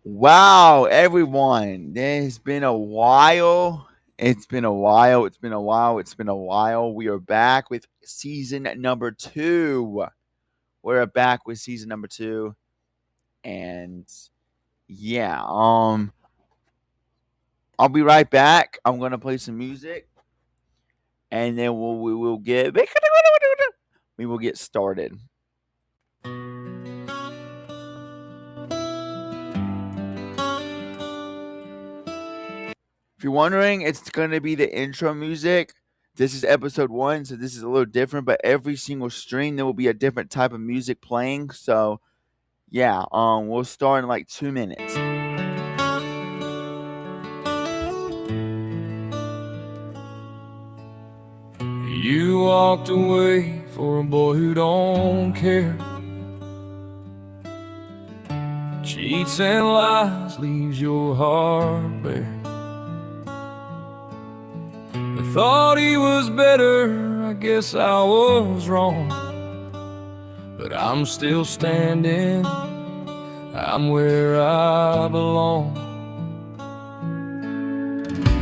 Wow, everyone. It's been a while. It's been a while. It's been a while. It's been a while. We are back with season number 2. We're back with season number 2 and yeah, I'll be right back. I'm going to play some music and then we will get we will get started. If you're wondering, it's going to be the intro music. This is episode 1, so this is a little different, but every single stream there will be a different type of music playing. So, yeah, we'll start in like 2 minutes. You walked away for a boy who don't care. Cheats and lies leaves your heart bare. I thought he was better, I guess I was wrong. But I'm still standing, I'm where I belong.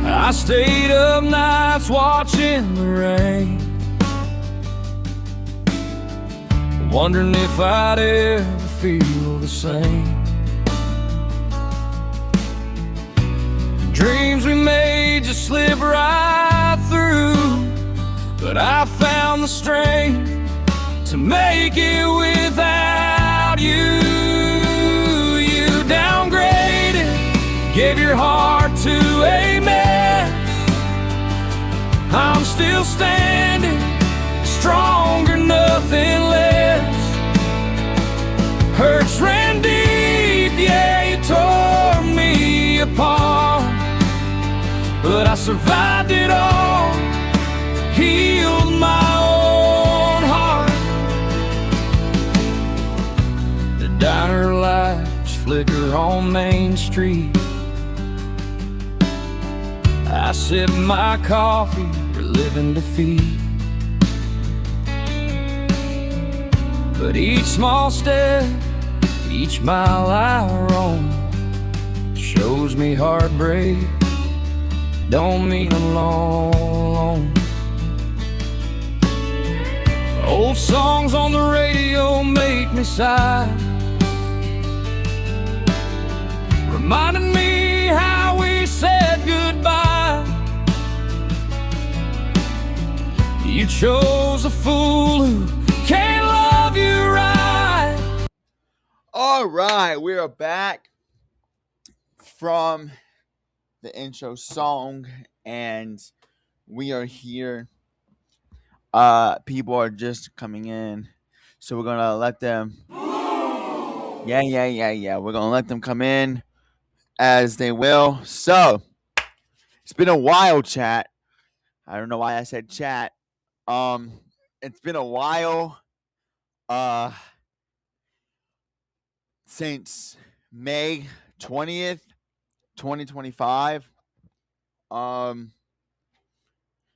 I stayed up nights watching the rain, wondering if I'd ever feel the same. Dreams we made just slip right through, but I found the strength to make it without you. You downgraded, gave your heart to a man. I'm still standing, stronger, nothing less. Hurts ran deep, yeah, you tore me apart, but I survived it all, healed my own heart. The diner lights flicker on Main Street. I sip my coffee, reliving defeat. But each small step, each mile I roam, shows me heartbreak don't mean alone. Old songs on the radio make me sigh, reminding me how we said goodbye. You chose a fool who can't love you right. All right, we are back from the intro song and we are here. People are just coming in, so we're gonna let them we're gonna let them come in as they will. So it's been a while, chat. I don't know why I said chat. It's been a while uh since May 20th, 2025.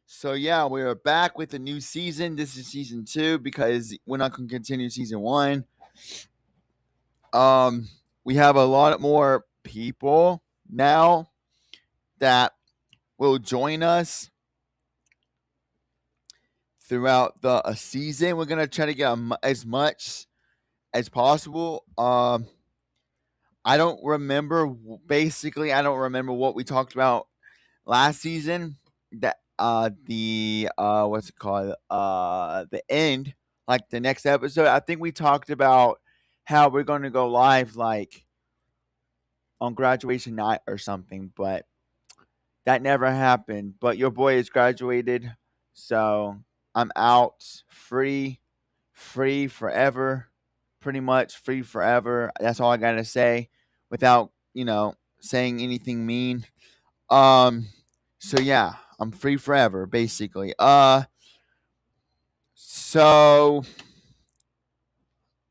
So yeah, we are back with a new season. This is season 2 because we're not going to continue season 1. We have a lot more people now that will join us throughout the season. We're gonna try to get as much as possible. I don't remember. Basically, I don't remember what we talked about last season. That the what's it called? The end, like the next episode. I think we talked about how we're going to go live, like on graduation night or something, but that never happened. But your boy is graduated, so I'm out, free forever, pretty much free forever. That's all I gotta say, without saying anything mean. Um, so yeah, I'm free forever, basically. So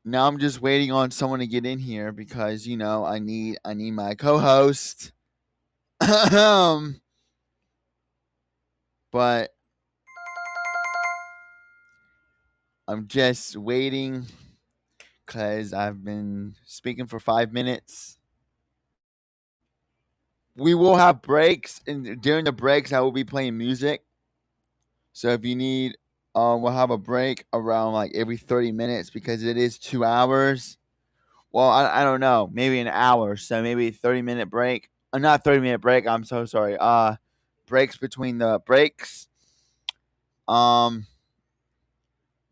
now I'm just waiting on someone to get in here because I need my co-host. But I'm just waiting because I've been speaking for 5 minutes. we will have breaks, and during the breaks, I will be playing music. So if you need, we'll have a break around like every 30 minutes because it is 2 hours. Well, I don't know, maybe an hour. So maybe 30 minute break. Not 30 minute break. I'm so sorry. Breaks between the breaks. Um,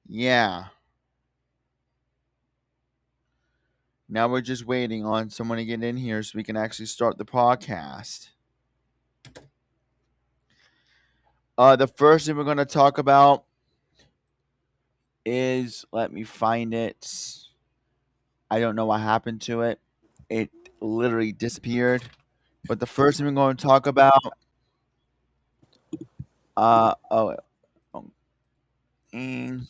yeah. Now we're just waiting on someone to get in here so we can actually start the podcast. The first thing we're going to talk about is, let me find it. I don't know what happened to it. It literally disappeared. But the first thing we're going to talk about, uh, oh, oh, mm,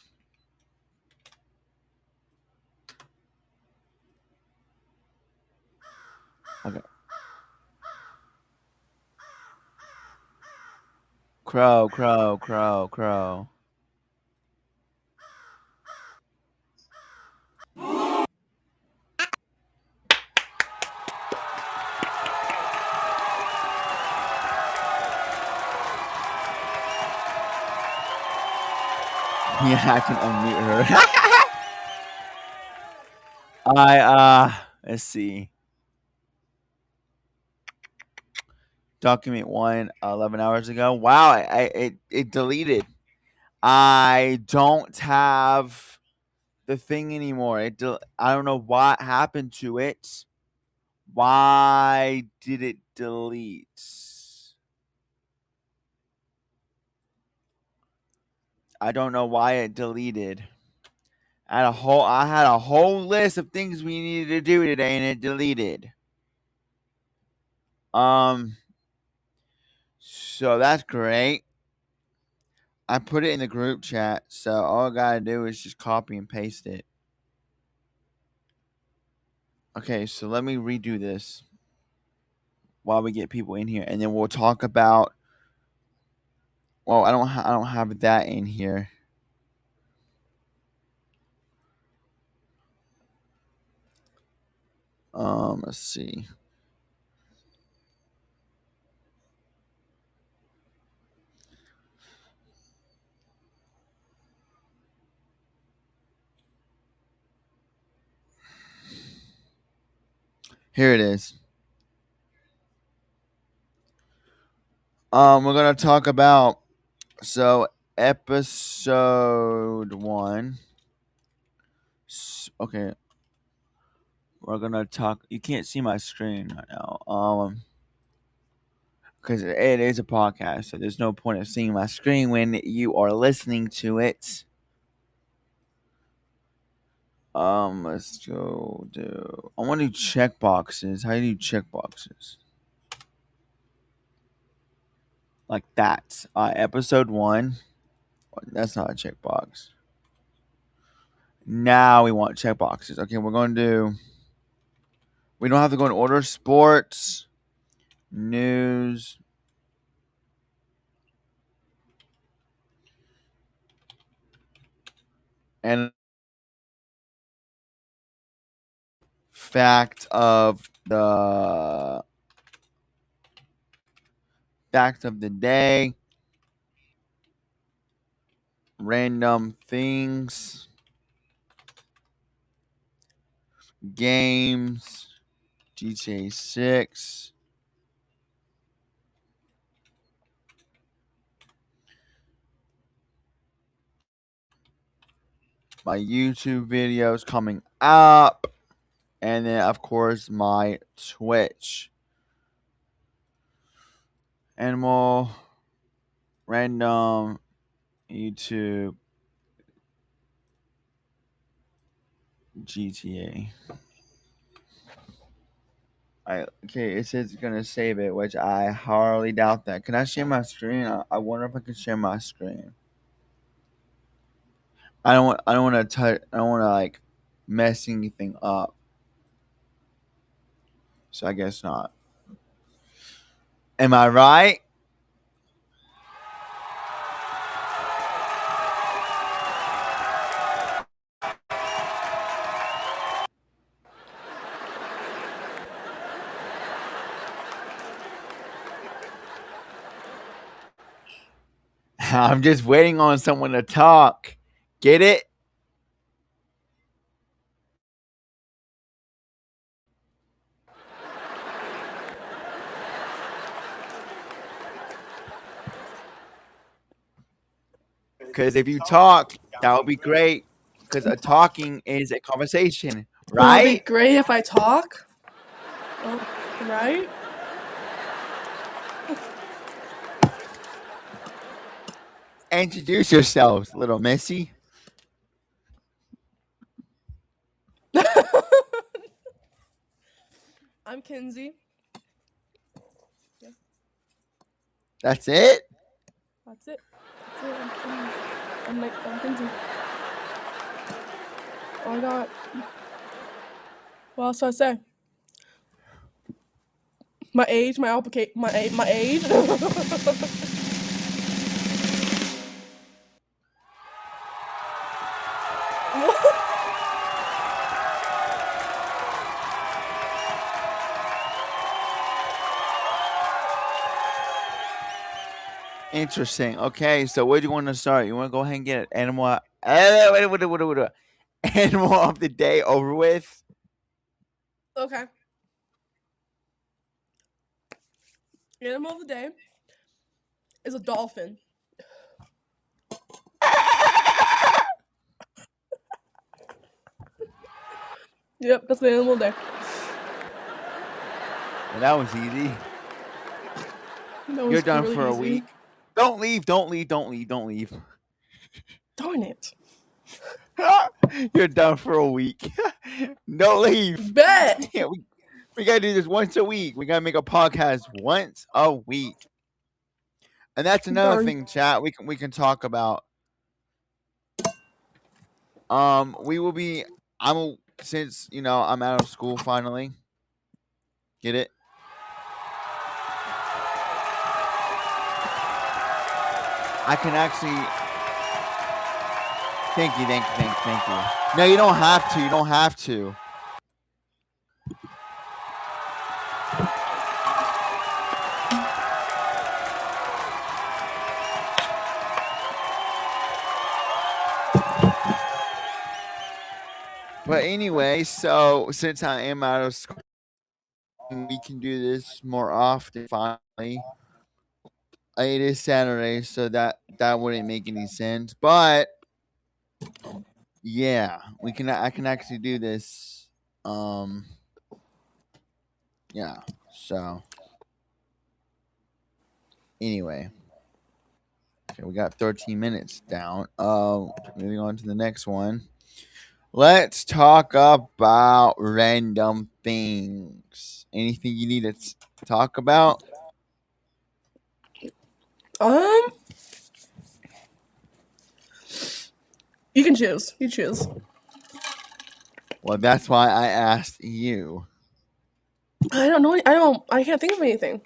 okay. Crow, crow, crow, crow. Yeah, I can unmute her. Let's see. Document one, 11 hours ago. Wow, it deleted. I don't have the thing anymore. I don't know what happened to it. Why did it delete? I don't know why it deleted. I had a whole list of things we needed to do today, and it deleted. So that's great. I put it in the group chat, so all I gotta do is just copy and paste it. Okay, so let me redo this while we get people in here, and then we'll talk about. Well, I don't have that in here. Let's see. Here it is. We're gonna talk about episode 1. Okay, we're gonna talk. You can't see my screen right now. Because it is a podcast, so there's no point of seeing my screen when you are listening to it. Let's go do. I want to do check boxes. How do you do check boxes? Like that. Episode 1. That's not a checkbox. Now we want checkboxes. Okay, we're going to do. We don't have to go in order. Sports, news, and fact of the day. Random things. Games. GTA 6. My YouTube videos coming up. And then, of course, my Twitch. Animal, random, YouTube, GTA. Okay, it says it's gonna save it, which I hardly doubt that. Can I share my screen? I wonder if I can share my screen. I don't want to touch. I don't want to like mess anything up. So I guess not. Am I right? I'm just waiting on someone to talk. Get it? Because if you talk, that would be great. Because a talking is a conversation, Well, it'd be right? great if I talk. Oh, right? Introduce yourselves, little Missy. I'm Kinsey. That's it? That's it. I'm Kinsey. Oh, I got. What else do I say? My age, my application, my age. Interesting. Okay, so where do you want to start? You want to go ahead and get animal animal of the day over with? Okay. Animal of the day is a dolphin. Yep, that's the animal of the day. Well, that was easy. That was You're done really for a easy. week. Don't leave. Don't leave. Don't leave. Don't leave. Darn it. You're done for a week. No leave. Bet. Yeah, we gotta do this once a week. We gotta make a podcast once a week. And that's another Darn. thing, chat. We can talk about. We will be. Since I'm out of school finally. Get it? I can actually. Thank you. No, you don't have to. You don't have to. But anyway, so since I am out of school, we can do this more often. Finally, it is Saturday, so that wouldn't make any sense. But yeah, I can actually do this. Yeah. So anyway, okay, we got 13 minutes down. Moving on to the next one. Let's talk about random things. Anything you need to talk about? You can choose. You choose. Well, that's why I asked you. I don't know. I can't think of anything.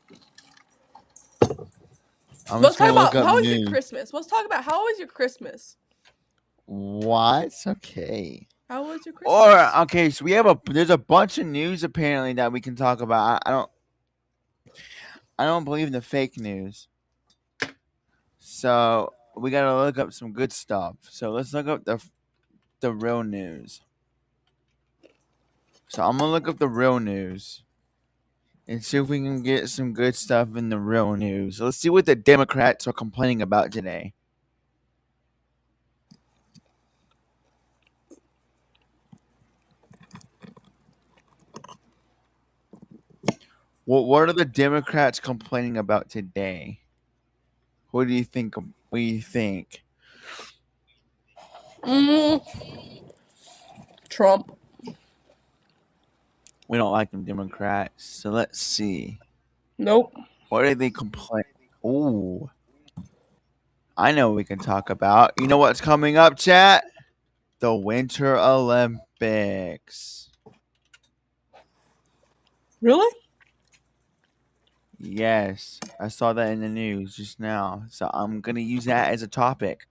I'm Let's just talk gonna look about up how was news. your Christmas. Let's talk about how was your Christmas. What? Okay. How was your Christmas? Or okay, so there's a bunch of news apparently that we can talk about. I don't believe in the fake news. So we gotta look up some good stuff. So let's look up the real news. So I'm gonna look up the real news and see if we can get some good stuff in the real news. Let's see what the Democrats are complaining about today. What are the Democrats complaining about today? What do you think? What do you think? Trump. We don't like them Democrats. So let's see. Nope. What do they complain? Ooh. I know what we can talk about. You know what's coming up, chat? The Winter Olympics. Really? Yes, I saw that in the news just now. So I'm going to use that as a topic.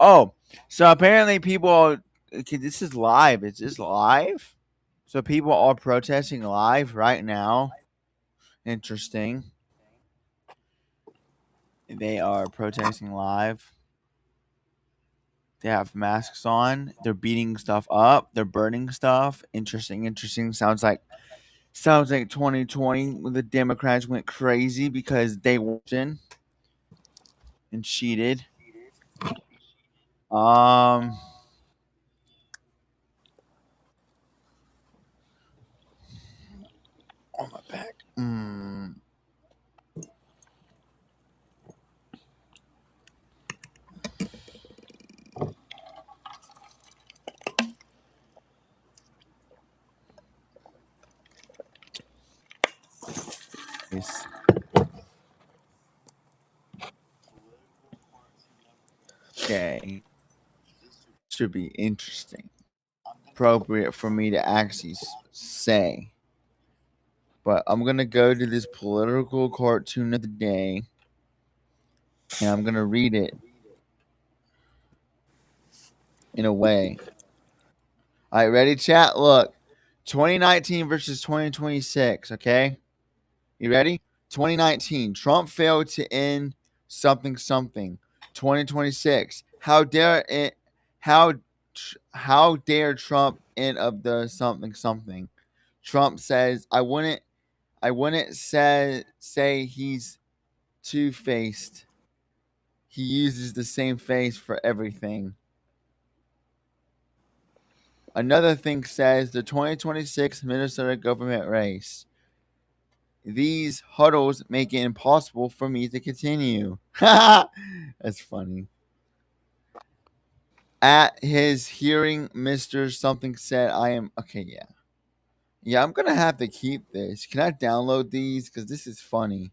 Oh, so apparently okay, this is live. Is this live? So people are protesting live right now. Interesting. They are protesting live. They have masks on. They're beating stuff up. They're burning stuff. Interesting. Interesting. Sounds like 2020 when the Democrats went crazy because they won and cheated. Um. On my back. Yes. Okay. Should be interesting. Appropriate for me to actually say. But I'm gonna go to this political cartoon of the day, and I'm gonna read it in a way. All right, ready, chat? Look, 2019 versus 2026. Okay, you ready? 2019, Trump failed to end something something. 2026, how dare it? How how dare Trump end of the something something? Trump says, I wouldn't say he's two faced. He uses the same face for everything. Another thing says the 2026 Minnesota government race. These huddles make it impossible for me to continue. That's funny. At his hearing, Mr. Something said, I am. Okay, yeah. Yeah, I'm going to have to keep this. Can I download these? Because this is funny.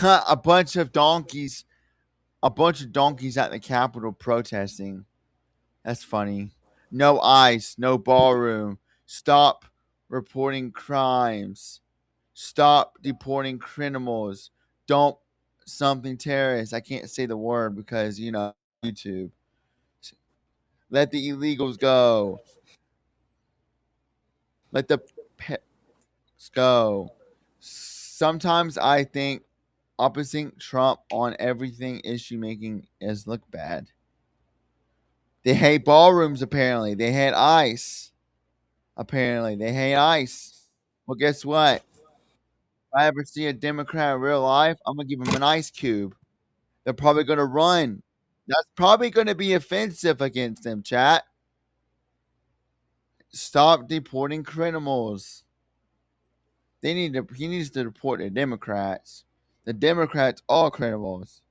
A bunch of donkeys. A bunch of donkeys at the Capitol protesting. That's funny. No ice, no ballroom. Stop reporting crimes. Stop deporting criminals. Don't something terrorists. I can't say the word because, YouTube. Let the illegals go. Let the pets go. Sometimes I think opposing Trump on everything issue making is look bad. They hate ballrooms, apparently. They hate ice. Apparently, they hate ice. Well, guess what? If I ever see a Democrat in real life, I'm gonna give them an ice cube. They're probably gonna run. That's probably gonna be offensive against them, chat. Stop deporting criminals. He needs to deport the Democrats. The Democrats are criminals.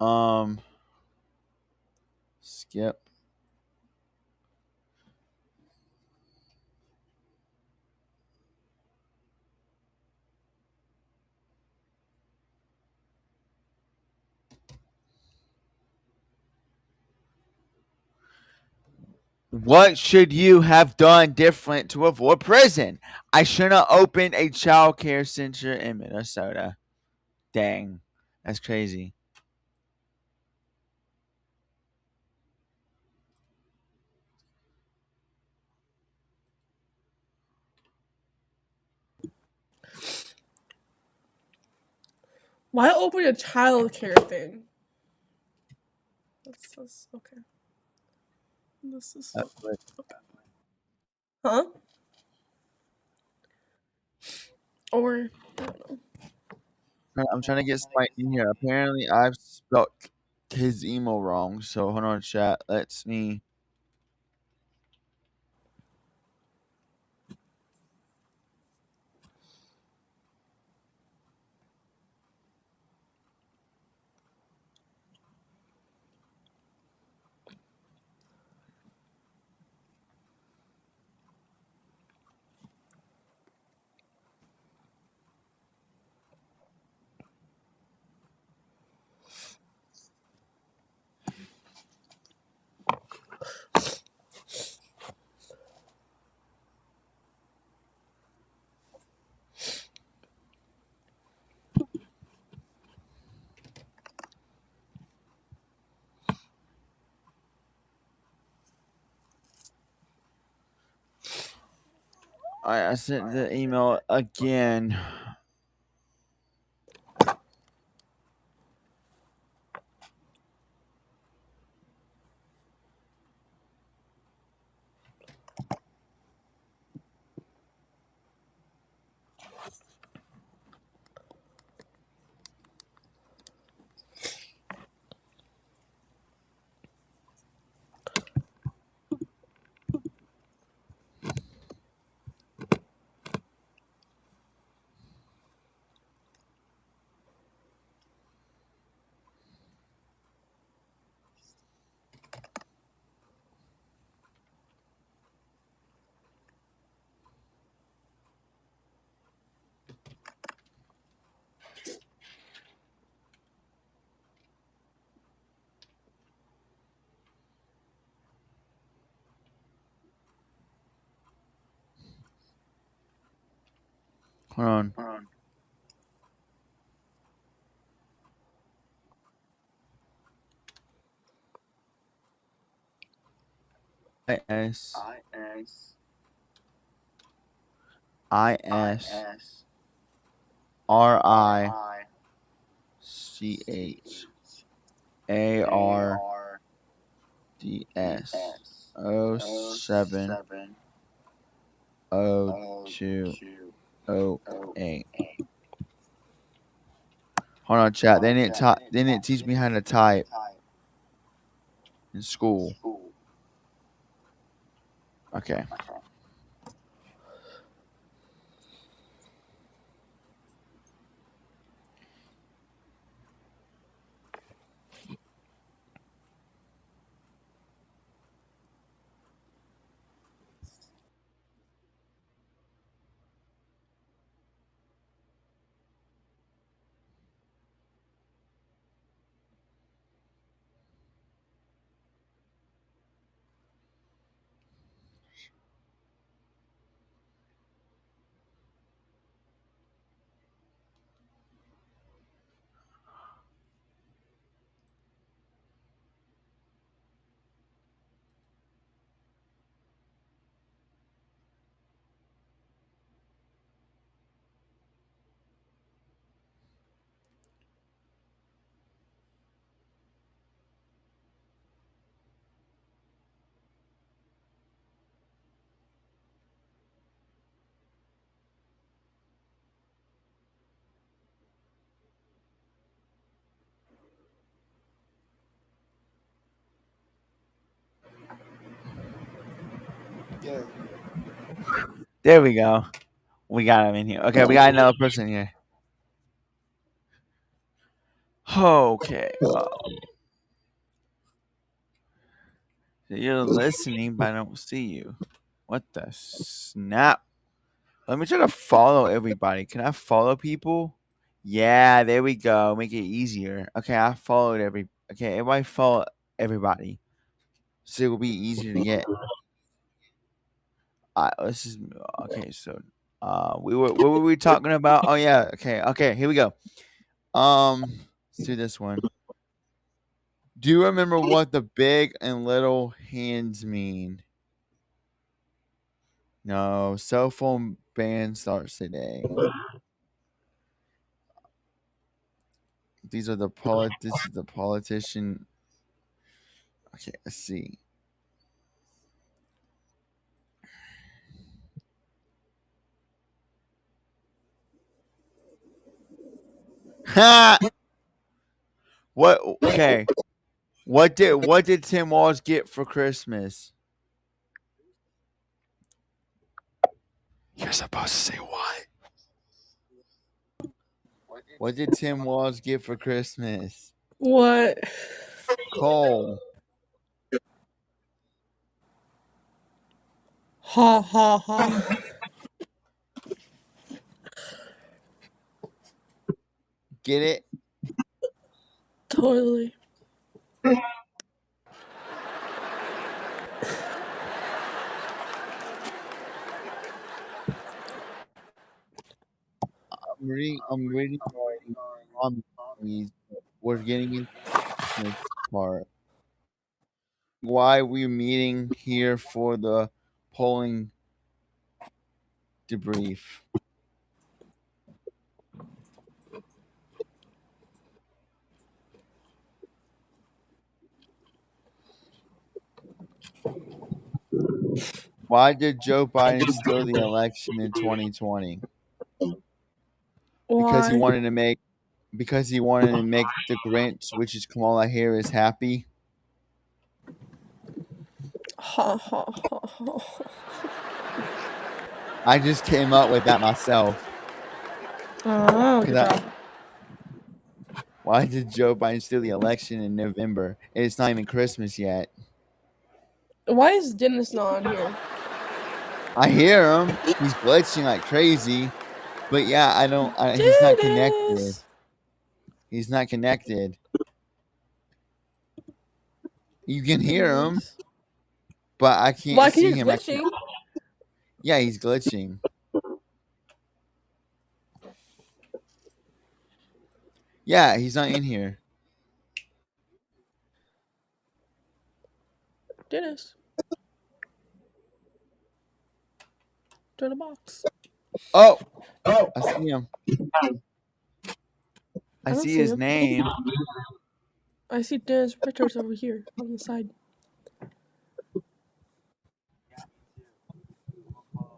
Um, skip. What should you have done different to avoid prison? I shouldn't have opened a child care center in Minnesota. Dang, that's crazy. Why open a child care thing? That's okay. This is okay. Huh? Or I don't know. I'm trying to get Spike in here. Apparently, I've spelled his email wrong. So hold on, chat. Let's me. I sent the email again. Hold on. ISRICH070208. Hold on, chat. They didn't teach me how to type in school. Okay. There we go. We got him in here. Okay, we got another person here. Okay. So you're listening, but I don't see you. What the snap? Let me try to follow everybody. Can I follow people? Yeah, there we go. Make it easier. Okay, I followed Okay, everybody follow everybody, so it will be easier to get. Let's just. Okay, so what were we talking about? Oh yeah. Okay. Here we go. Let's do this one. Do you remember what the big and little hands mean? No, cell phone ban starts today. This is the politician. Okay, let's see. Ha! What? Okay. What did Tim Walz get for Christmas? You're supposed to say what? What did Tim Walz get for Christmas? What? Coal. Ha ha ha. Get it? Totally. I'm reading on these. We're getting into this part. Why we're meeting here for the polling debrief. Why did Joe Biden steal the election in 2020? Because he Why? wanted to make the Grinch, which is Kamala Harris, happy. Ha ha ha ha. I just came up with that myself. Oh, good 'Cause I- job. Why did Joe Biden steal the election in November? It's not even Christmas yet. Why is Dennis not on here? I hear him. He's glitching like crazy. But yeah, he's not connected. Dennis! He's not connected. You can hear him, Dennis. but I can't Why can see you him. glitching? Yeah, he's glitching. Yeah, he's not in here. Dennis. Turn the box. Oh, I see him. I don't see see his him. name. I see Dennis Richards over here on the side.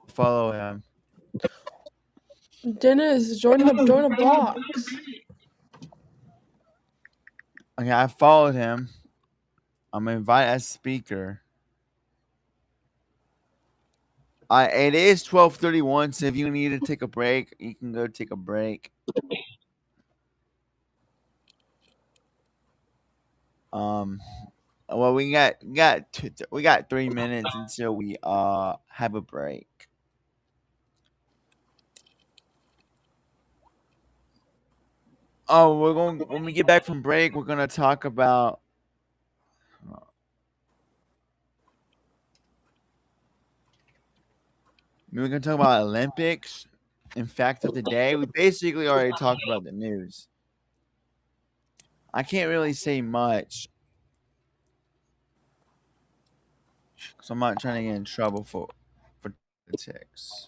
Follow him. Dennis, join a box. Okay, I followed him. I'm gonna invite as speaker. It is 12:31, so if you need to take a break, you can go take a break. Well, we got 3 minutes until we have a break. Oh, when we get back from break, we're gonna talk about. We're gonna talk about Olympics. In fact, of the day, we basically already talked about the news. I can't really say much because I'm not trying to get in trouble for politics.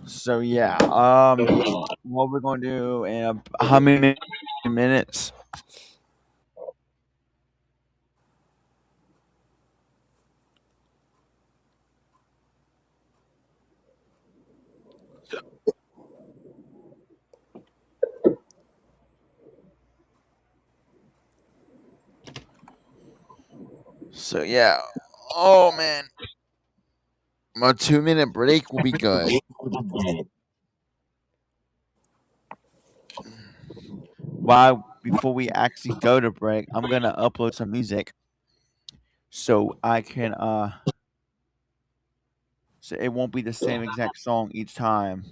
So yeah, what we're gonna do in how many minutes? So yeah, oh man, my 2-minute break will be good. Before we actually go to break, I'm gonna upload some music so I can so it won't be the same exact song each time.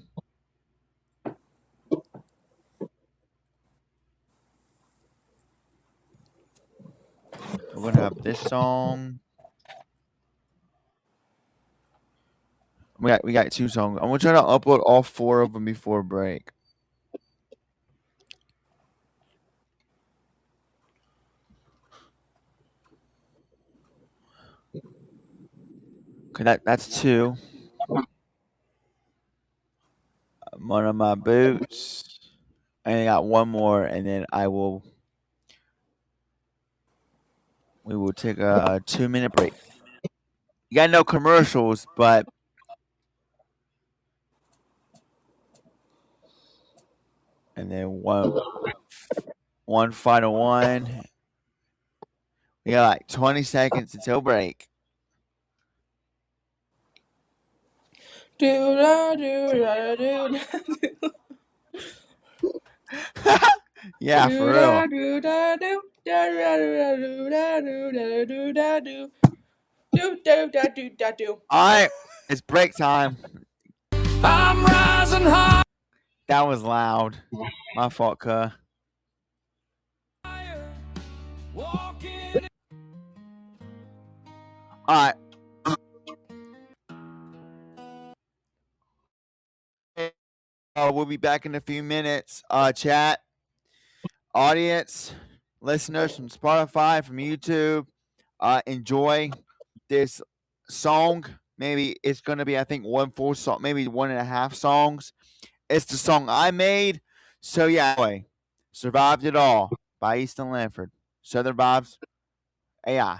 We're gonna have this song. We got 2 songs. I'm gonna try to upload all 4 of them before break. Okay, that's 2. One of my boots. And I got 1 more, and then we will take a 2-minute break. You got no commercials, but and then one final one. We got like 20 seconds until break. Yeah, for real. All right, it's break time. I'm rising high. That was loud. My fault, cuh. Walking. All right. We'll be back in a few minutes. Chat. audience, listeners from Spotify, from YouTube, enjoy this song. Maybe it's going to be, I think, one full song, maybe 1.5 songs. It's the song I made. So, yeah, anyway, Survived It All by Easton Lanford. Southern Vibes AI.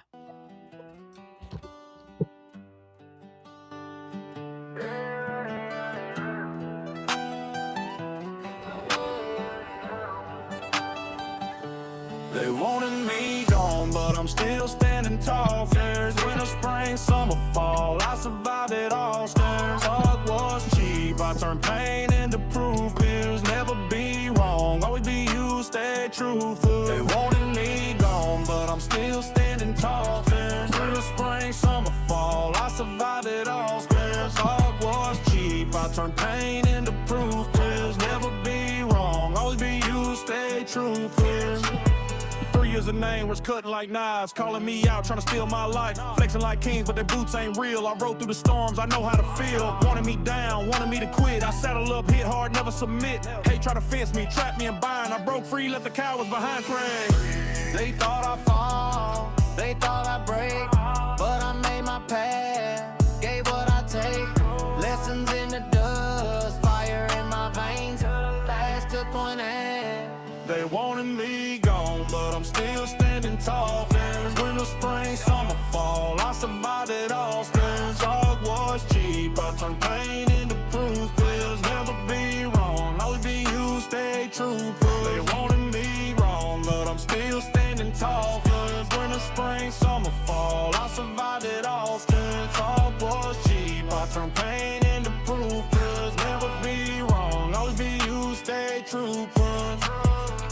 They wanted me gone, but I'm still standing tall. There's winter, spring, summer, fall. I survived it all. Stairs, hard was cheap. I turned pain into proof. Pills never be wrong. Always be you, stay truthful. They wanted me gone, but I'm still standing tall. There's winter, spring, summer, fall. I survived it all. Stairs, hard was cheap. I turned pain into proof. Pills never be wrong. Always be you, stay truthful. 3 years of name was cutting like knives, calling me out, trying to steal my life. Flexing like kings, but their boots ain't real. I rode through the storms, I know how to feel. Wanted me down, wanted me to quit. I saddle up, hit hard, never submit. Hate try to fence me, trap me in bind. I broke free, left the cowards behind. Craig. They thought I'd fall, they thought I'd break, but I made my path, gave what I take. Lessons in the dust, fire in my veins. Last to point at. They wanted me gone, but I'm still standing tall. There's winter, spring, summer, fall. I survived it all. Stairs, dog was cheap. I turned pain into proof. Pills never be wrong. Always be you, stay truthful. They wanted me wrong, but I'm still standing tall. There's winter, spring, summer, fall. I survived it all. Stairs, dog was cheap. I turned pain into proof. Pills never be wrong. Always be you, stay truthful.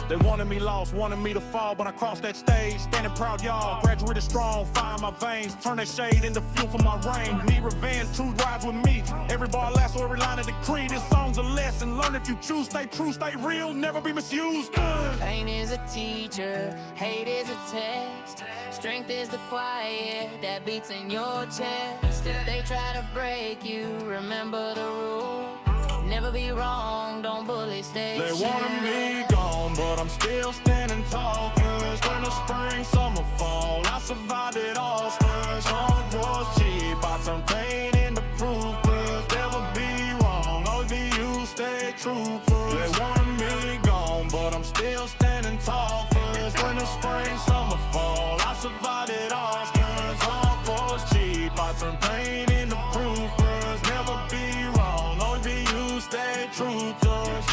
They wanted me lost, wanted me to fall, but I crossed that stage, standing proud, y'all. Graduated strong, fire in my veins, turn that shade into fuel for my rain. Need revenge, truth rides with me. Every bar lasts, every line of decree. This song's a lesson. Learn if you choose, stay true, stay real, never be misused. Pain is a teacher, hate is a test. Strength is the quiet that beats in your chest. If they try to break you, remember the rule. Never be wrong, don't bully, stay They chill. wanted me gone, but I'm still standing tall. Cause winter, spring, summer, fall, I survived it all. Spurs, hard was cheap, I turned pain into proof. Cause never be wrong, always be you, stay truthful. They wanted me gone, but I'm still standing tall. Cause winter, spring, summer, fall, I survived it all. Spurs, hard was cheap, I turned pain into proof. Cause never be wrong, always be you, stay true to us.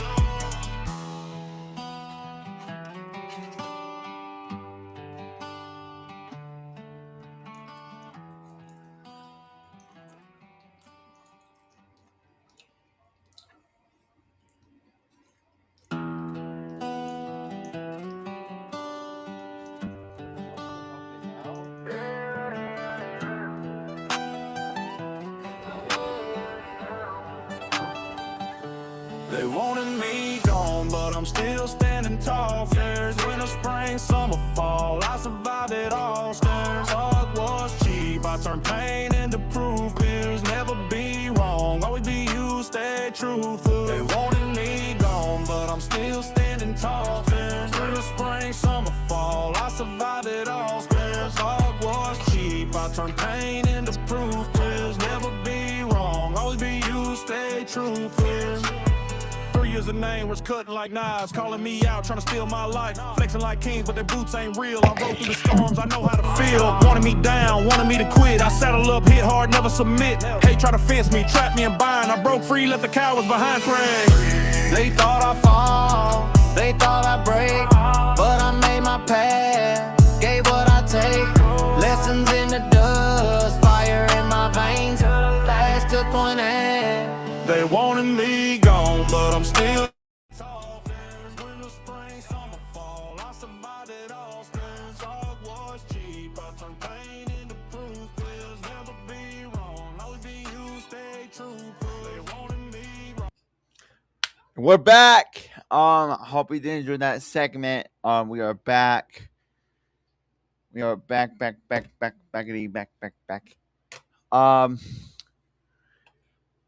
They wanted me gone, but I'm still standing tall. There's winter, spring, summer, fall. I survived it all. Stairs, hard was cheap. I turned pain into proof. Pills never be wrong. Always be you, stay truthful. They wanted me gone, but I'm still standing tall. There's winter, spring, summer, fall. I survived it all. Stairs, hard was cheap. I turned pain into proof. Pills never be wrong. Always be you, stay truthful. 3 years of name was cutting like knives, calling me out, trying to steal my life. Flexing like kings, but their boots ain't real. I rode through the storms, I know how to feel. Wanted me down, wanted me to quit. I saddle up, hit hard, never submit. Hate try to fence me, trap me in bind. I broke free, left the cowards behind. Craig. They thought I'd fall, they thought I'd break, but I made my path, gave what I take. Lessons in the dust, fire in my veins. Last to point at. They wanted me gone, but I'm still tall. There's winter, spring, summer, fall. I survived it all. Stairs, dog was cheap. I turned pain into proof. Pills never be wrong. Always be you, stay true. They wanted me wrong. We're back. Hope you did enjoy that segment. We are back. We are back.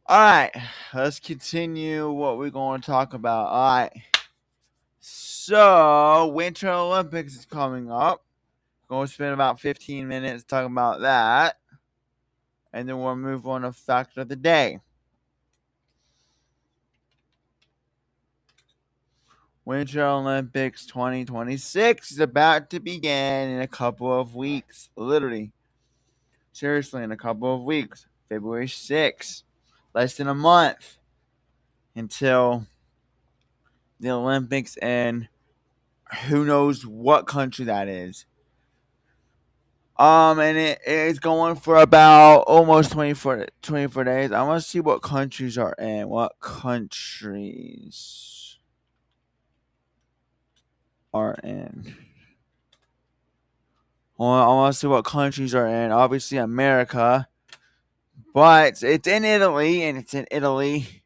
All right, let's continue what we're going to talk about. All right. So, Winter Olympics is coming up. Going to spend about 15 minutes talking about that. And then we'll move on to fact of the day. Winter Olympics 2026 is about to begin in a couple of weeks. Literally. Seriously, in a couple of weeks. February 6th. Less than a month until the Olympics, and who knows what country that is. And it is going for about almost 24 days. I want to see what countries are in. What countries are in? Well, I want to see what countries are in. Obviously, America. But it's in Italy, and it's in Italy.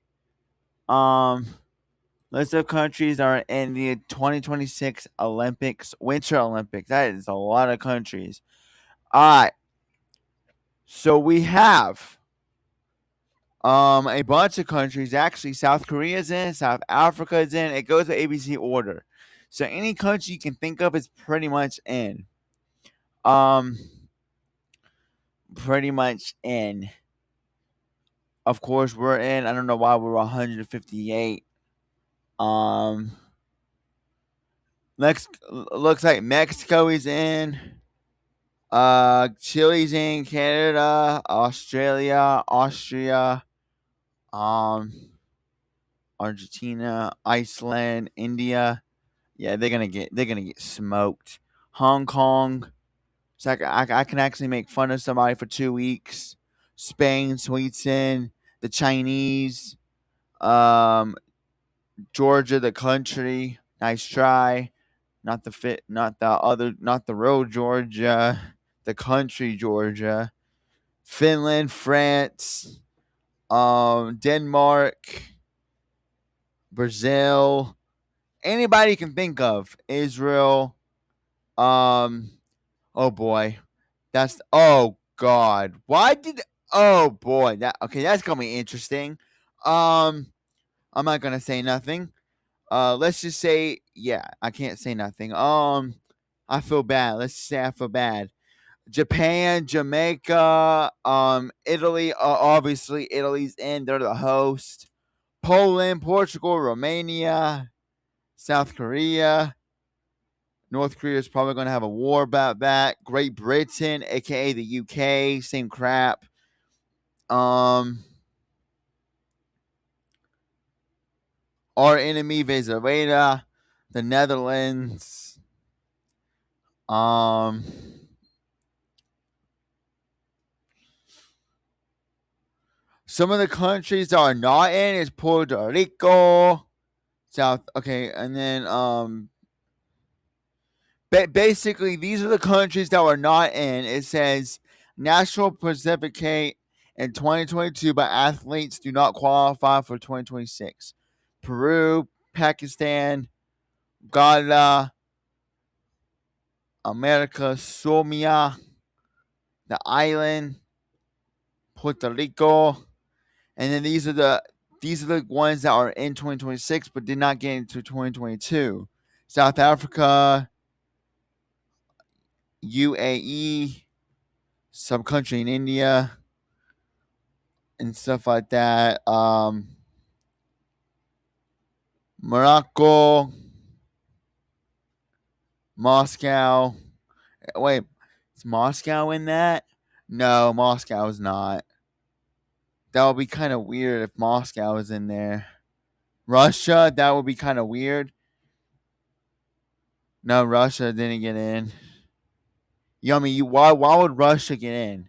List of countries are in the 2026 Olympics, Winter Olympics. That is a lot of countries. All right. So we have a bunch of countries. Actually, South Korea is in, South Africa is in. It goes to ABC order. So any country you can think of is pretty much in. Pretty much in. Of course, we're in. I don't know why we're 158. Looks like Mexico is in. Chile's in, Canada, Australia, Austria, Argentina, Iceland, India. Yeah, they're gonna get smoked. Hong Kong. So I can actually make fun of somebody for 2 weeks. Spain, Sweden, the Chinese, Georgia, the country. Nice try. Not the road Georgia, the country Georgia. Finland, France, Denmark, Brazil, anybody you can think of. Israel. Oh boy, oh god. Oh boy, that's gonna be interesting. I'm not gonna say nothing. Let's just say, yeah, I can't say nothing. I feel bad. Let's just say I feel bad. Japan, Jamaica, Italy. Obviously, Italy's in. They're the host. Poland, Portugal, Romania, South Korea. North Korea is probably going to have a war about that. Great Britain, aka the UK, same crap. Our enemy Venezuela, the Netherlands. Some of the countries that are not in is Puerto Rico, and then basically these are the countries that were not in. It says National Pacificate in 2022, but athletes do not qualify for 2026. Peru, Pakistan, Ghana, America, Somia, the island, Puerto Rico, and then these are the ones that are in 2026 but did not get into 2022. South Africa, UAE, some country in India, and stuff like that. Morocco, Moscow. Wait, is Moscow in that? No, Moscow is not. That would be kind of weird if Moscow was in there. Russia, that would be kind of weird. No, Russia didn't get in. Yummy, why would Russia get in?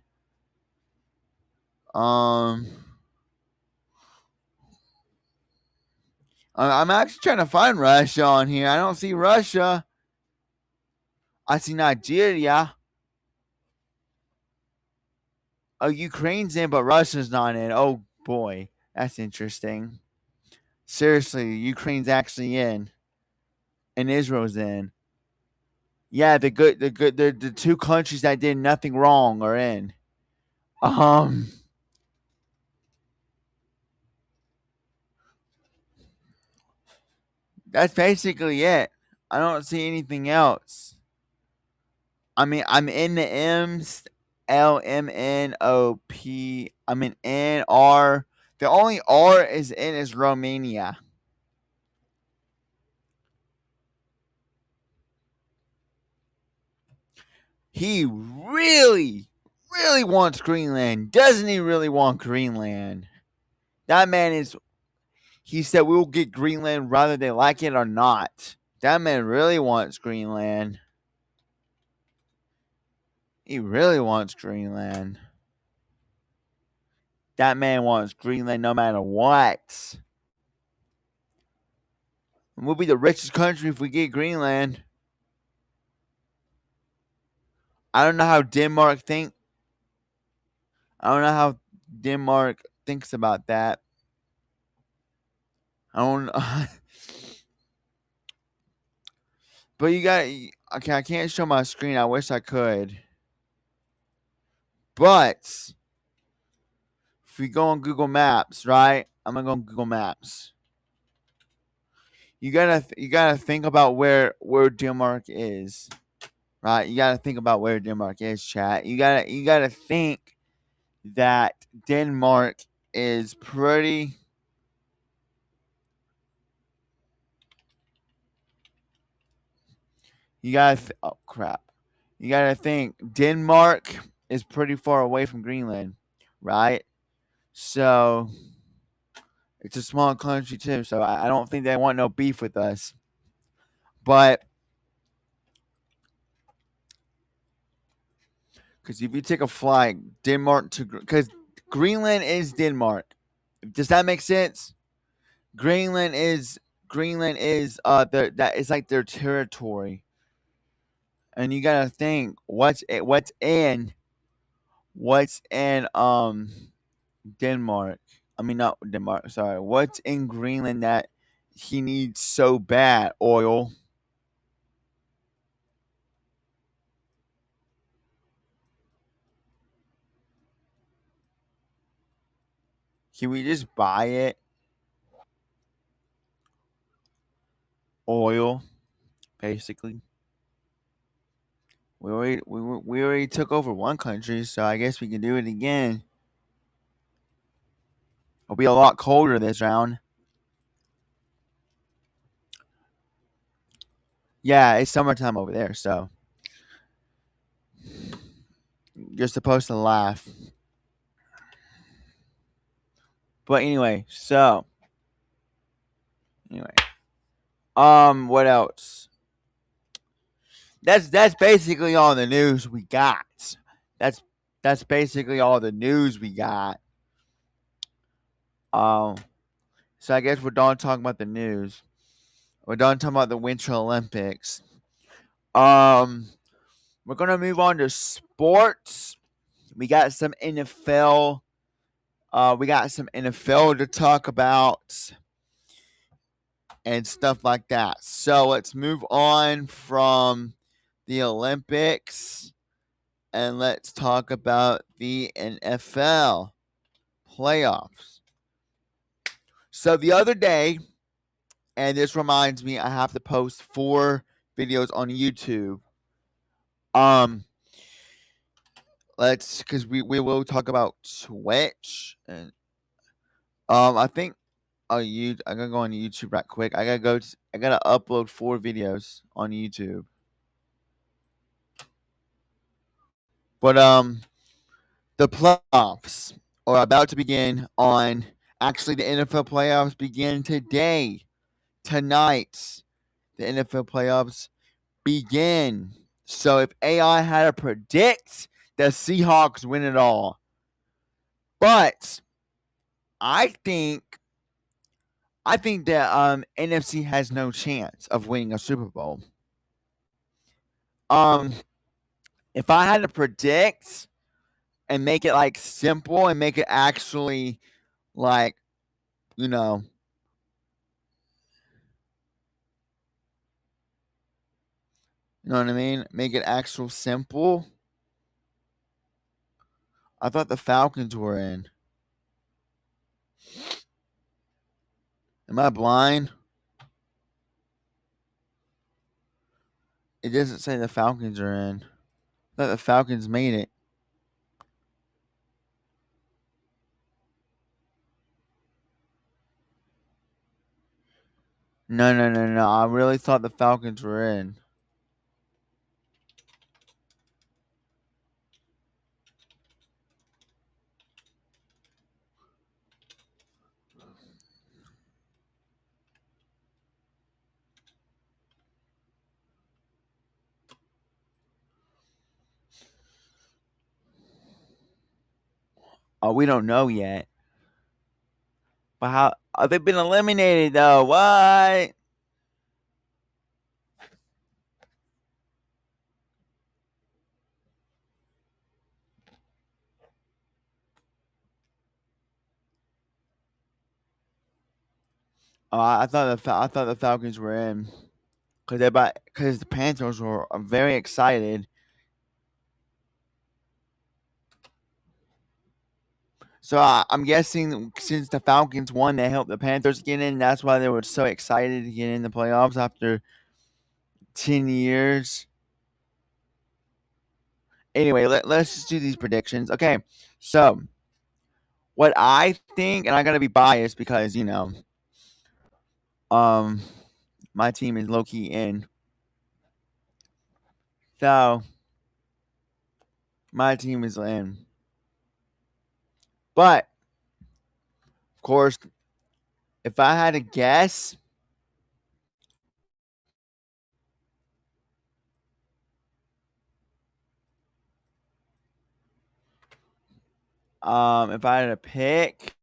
I'm actually trying to find Russia on here. I don't see Russia. I see Nigeria. Oh, Ukraine's in, but Russia's not in. Oh boy, that's interesting. Seriously, Ukraine's actually in, and Israel's in. Yeah, the two countries that did nothing wrong are in. That's basically it. I don't see anything else. I mean, I'm in the M's, LMNOP. I'm in NR. The only R is in is Romania. He really, really wants Greenland. Doesn't he really want Greenland? That man is. He said we will get Greenland whether they like it or not. That man really wants Greenland. He really wants Greenland. That man wants Greenland no matter what. We'll be the richest country if we get Greenland. I don't know how Denmark think. I don't know how Denmark thinks about that. I don't. But you got. Okay, I can't show my screen. I wish I could. But if we go on Google Maps, right? I'm gonna go on Google Maps. You gotta think about where Denmark is, right? You gotta think about where Denmark is, chat. You gotta think that Denmark is pretty. Oh crap! You gotta think Denmark is pretty far away from Greenland, right? So it's a small country too. So I don't think they want no beef with us. But because if you take a flight, Denmark to because Greenland is Denmark. Does that make sense? Greenland is that it's like their territory, and you gotta think what's in Denmark. I mean not Denmark. Sorry, what's in Greenland that he needs so bad? Oil. Can we just buy it? Oil, basically. We already took over one country, so I guess we can do it again. It'll be a lot colder this round. Yeah, it's summertime over there, so you're supposed to laugh. But anyway, what else? That's basically all the news we got. That's basically all the news we got. So I guess we're done talking about the news. We're done talking about the Winter Olympics. We're gonna move on to sports. We got some NFL. We got some NFL to talk about and stuff like that. So let's move on from the Olympics and let's talk about the NFL playoffs. So the other day, and this reminds me, I have to post 4 videos on YouTube. Because we will talk about Twitch and I think I gotta go on YouTube right quick. I gotta upload 4 videos on YouTube. But the playoffs are about to begin on. Actually, the NFL playoffs begin today, tonight. The NFL playoffs begin. So if AI had to predict, the Seahawks win it all. But I think that NFC has no chance of winning a Super Bowl. If I had to predict and make it like simple and make it actually like, you know what I mean? Make it actual simple. I thought the Falcons were in. Am I blind? It doesn't say the Falcons are in. I thought the Falcons made it. No, no, no, no. I really thought the Falcons were in. Oh, we don't know yet. But how? Oh, they've been eliminated though. What? Oh, I thought the Falcons were in because the Panthers were very excited. So I'm guessing since the Falcons won, they helped the Panthers get in. That's why they were so excited to get in the playoffs after 10 years. Anyway, let's just do these predictions. Okay, so what I think, and I gotta be biased because my team is low key in. So my team is in. But of course, if I had to guess, if I had to pick,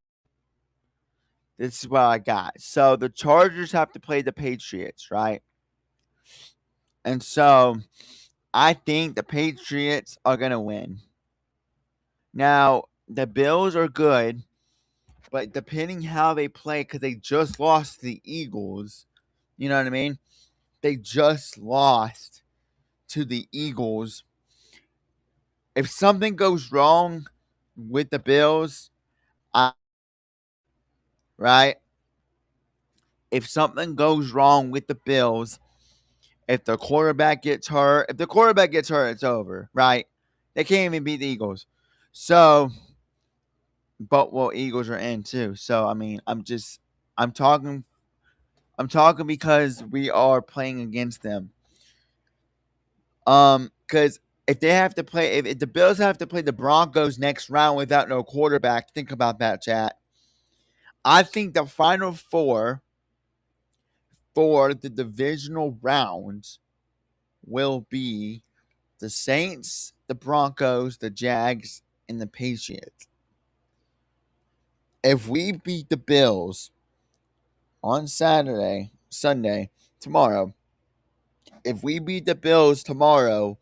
this is what I got. So the Chargers have to play the Patriots, right? And so I think the Patriots are gonna win. Now the Bills are good, but depending how they play, because they just lost to the Eagles, you know what I mean? They just lost to the Eagles. If something goes wrong with the Bills, right? If something goes wrong with the Bills, if the quarterback gets hurt, it's over, right? They can't even beat the Eagles. So, but well, Eagles are in too. So I mean, I'm talking because we are playing against them. Because if the Bills have to play the Broncos next round without no quarterback, think about that, chat. I think the final four for the divisional rounds will be the Saints, the Broncos, the Jags, and the Patriots. If we beat the Bills on Sunday, tomorrow, if we beat the Bills tomorrow,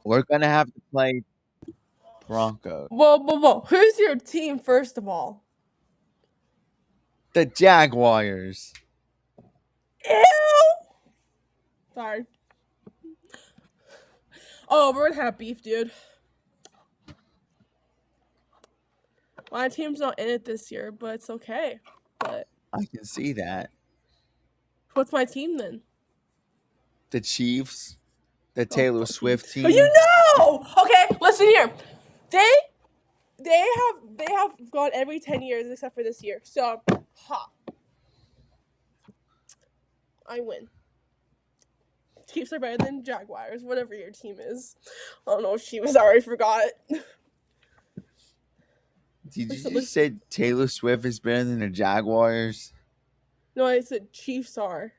we're going to have to play Broncos. Whoa. Who's your team, first of all? The Jaguars. Ew! Sorry. Oh, we're gonna have beef, dude. My team's not in it this year, but it's okay. But I can see that. what's my team then? The Chiefs, the Taylor Swift team. Oh, you know! Okay, listen here. They have gone every 10 years except for this year. So, I win. Chiefs are better than Jaguars, whatever your team is. I don't know if Chiefs, I already forgot. Did you just say Taylor Swift is better than the Jaguars? No, I said Chiefs are.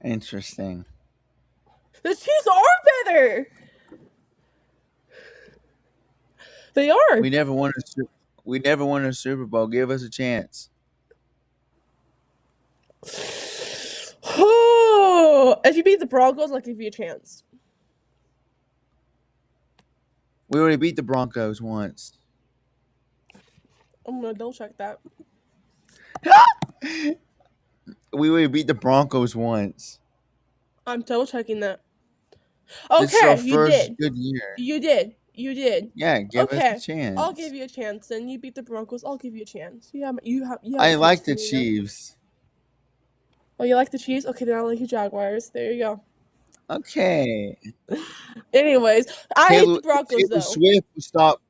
Interesting. The Chiefs are better. They are. We never won a Super Bowl. Give us a chance. If you beat the Broncos, I'll give you a chance. We already beat the Broncos once. I'm gonna double check that. We already beat the Broncos once. I'm double checking that. This is our Okay, you first did. good year. You did. Yeah, give us a chance. I'll give you a chance. And you beat the Broncos, I'll give you a chance. You have I like the trust in me, Chiefs. Oh, you like the Chiefs? Okay, then I like the Jaguars. There you go. Okay. Anyways, I hate the If Broncos Taylor though. Swift would stop.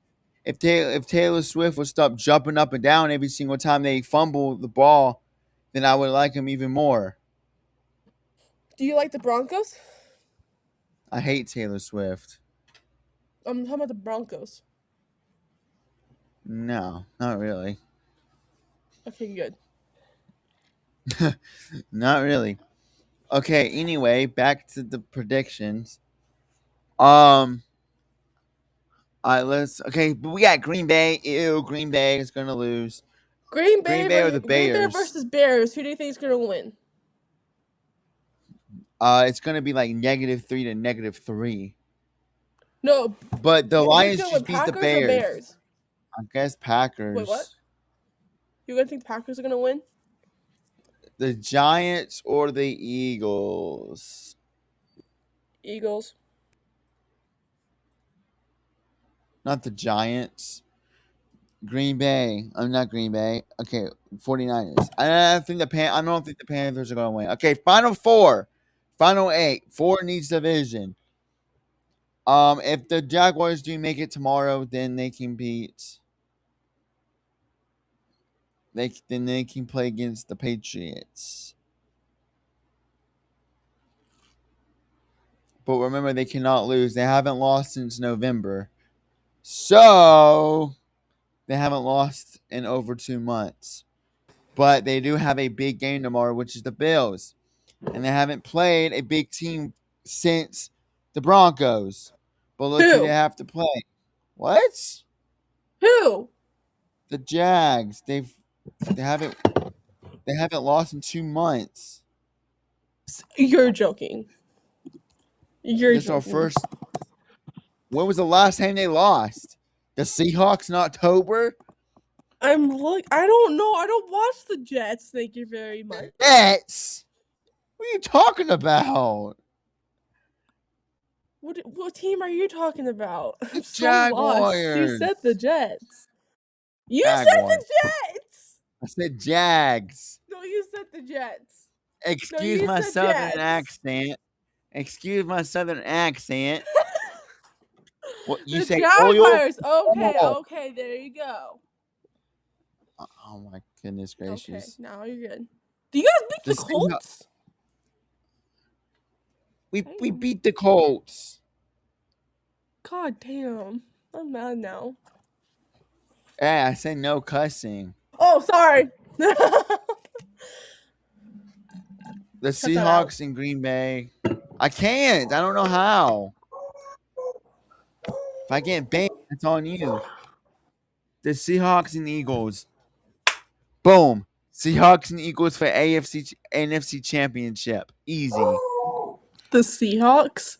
If Taylor Swift would stop jumping up and down every single time they fumble the ball, then I would like him even more. Do you like the Broncos? I hate Taylor Swift. I'm talking about the Broncos. No, not really. Okay, good. Not really. Okay, anyway, back to the predictions. Okay, but we got Green Bay. Ew, Green Bay is gonna lose. Green Green Bay, Bay or the Green Bay Bears? versus Bears. Who do you think is gonna win? It's gonna be like -3 to -3. No, But the who's Lions gonna just win? beat the Packers or Bears. Bears? I guess Packers. Wait, what? You gonna think the Packers are gonna win? The Giants or the Eagles? Eagles. Not the Giants. Green Bay. I'm not Green Bay. Okay, 49ers. I don't think the Panthers are going to win. Okay, final 4. Final 8. 4 in each division. If the Jaguars do make it tomorrow, then they can beat then they can play against the Patriots. But remember, they cannot lose. They haven't lost since November. So they haven't lost in over 2 months. But they do have a big game tomorrow, which is the Bills. And they haven't played a big team since the Broncos. But look who Who? they have to play. What? Who? The Jags. They haven't lost in 2 months. You're joking. You're This is our joking. first. When was the last time they lost? The Seahawks in October? I don't know. I don't watch the Jets. Thank you very much. Jets? What are you talking about? What team are you talking about? I'm so Jaguars. lost. You said the Jets. You said Jaguars. the Jets. I said Jags. No, you said the Jets. Excuse you my said southern Jets. accent. Excuse my southern accent. What you The say? Jaguars. Oil? Okay, there you go. Oh my goodness gracious! Okay, now you're good. Do you guys beat the Colts? We beat the Colts. God damn, I'm mad now. Yeah, I said no cussing. Oh, sorry. The Seahawks in Green Bay. I can't. I don't know how. If I get banned, it's on you. The Seahawks and Eagles. Boom. Seahawks and Eagles for NFC Championship. Easy. The Seahawks?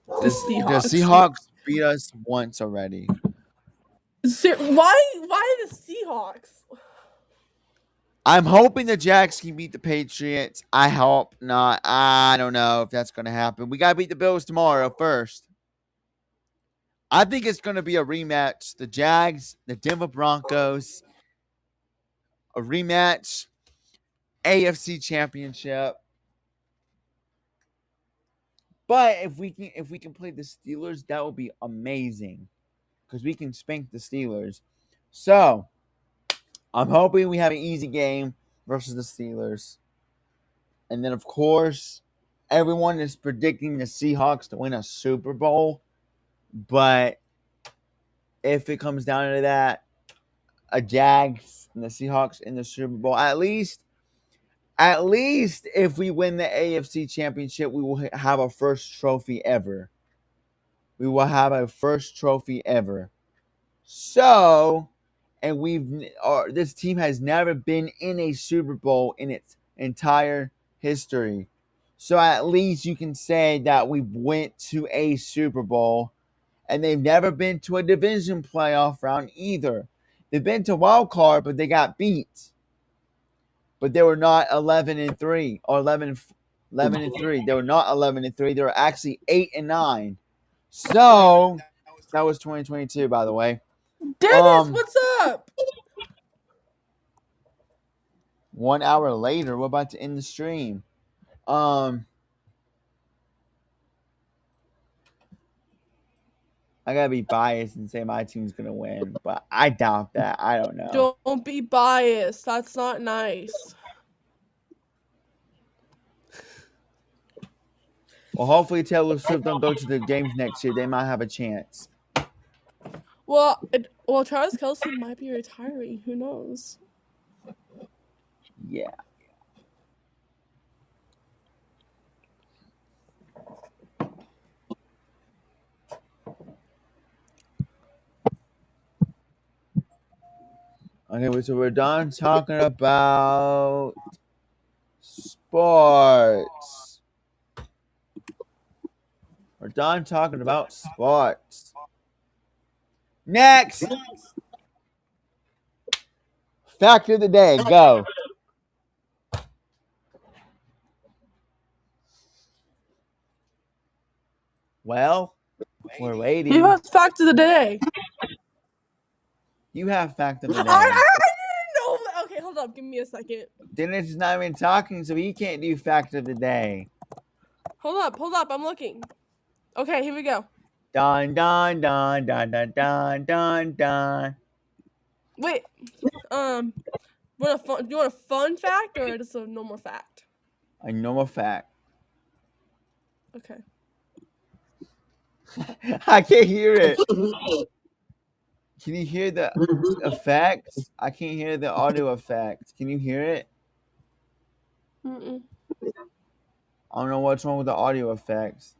The Seahawks beat us once already. Why the Seahawks? I'm hoping the Jags can beat the Patriots. I hope not. I don't know if that's going to happen. We got to beat the Bills tomorrow first. I think it's going to be a rematch. The Jags, the Denver Broncos, a rematch, AFC Championship. But if we can play the Steelers, that would be amazing because we can spank the Steelers. So I'm hoping we have an easy game versus the Steelers. And then, of course, everyone is predicting the Seahawks to win a Super Bowl. But if it comes down to that, a Jags and the Seahawks in the Super Bowl, at least if we win the AFC Championship, we will have our first trophy ever. We will have our first trophy ever. So, and this team has never been in a Super Bowl in its entire history. So at least you can say that we went to a Super Bowl, and they've never been to a division playoff round either. They've been to wild card, but they got beat. But they were not 11-3 or 11-3. They were not 11-3. They were actually 8-9. So that was 2022, by the way. Dennis, what's up? 1 hour later, we're about to end the stream. I gotta be biased and say my team's gonna win, but I doubt that. I don't know. Don't be biased. That's not nice. Well, hopefully Taylor Swift don't go to the games next year. They might have a chance. Well, Travis Kelce might be retiring. Who knows? Yeah. Okay, so we're done talking about sports. We're done talking about sports. Next! Fact of the day, go. Well, we're waiting. Who has fact of the day? You have fact of the day. I didn't know that. Okay, hold up. Give me a second. Dennis is not even talking, so he can't do fact of the day. Hold up. I'm looking. Okay, here we go. Dun dun dun dun dun dun dun dun. Wait. Do you want a fun fact or just a normal fact? A normal fact. Okay. I can't hear it. Can you hear the effects? I can't hear the audio effects. Can you hear it? Mm-mm. I don't know what's wrong with the audio effects.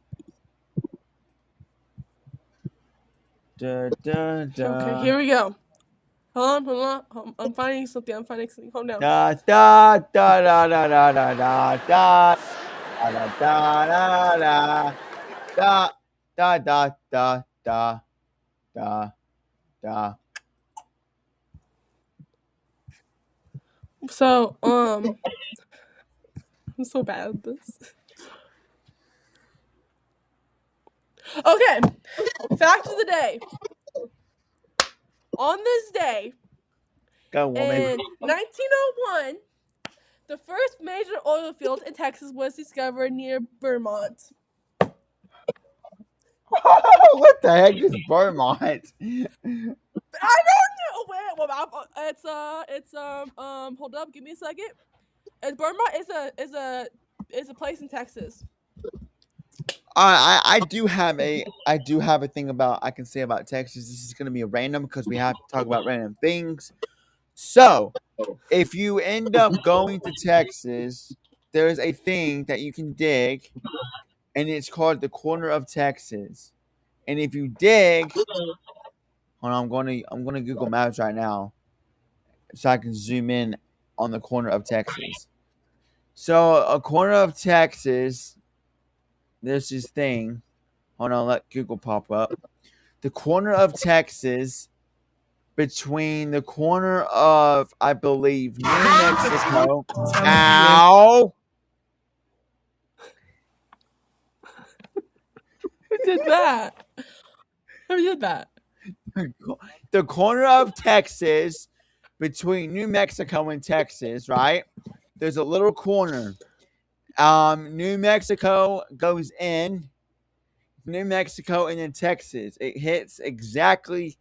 Da, da, da. Okay, here we go. Hold on. I'm finding something. Calm down. Da da da da da da da da da da da da da da da da da da. So, I'm so bad at this. Okay, fact of the day. On this day, Go, woman. in 1901, the first major oil field in Texas was discovered near Vermont. What the heck is Vermont? I don't know. Wait, it's hold up, give me a second. Vermont is a place in Texas. I do have a thing about I can say about Texas. This is gonna be random because we have to talk about random things. So, if you end up going to Texas, there's a thing that you can dig, and it's called the corner of Texas. And if you dig, hold on, I'm gonna Google Maps right now, so I can zoom in on the corner of Texas. So a corner of Texas, there's this thing. Hold on, let Google pop up. The corner of Texas, between the corner of, I believe, New Mexico. Ow! Who did that? Who did that? The corner of Texas, between New Mexico and Texas, right? There's a little corner. New Mexico goes in. New Mexico and then Texas. It hits exactly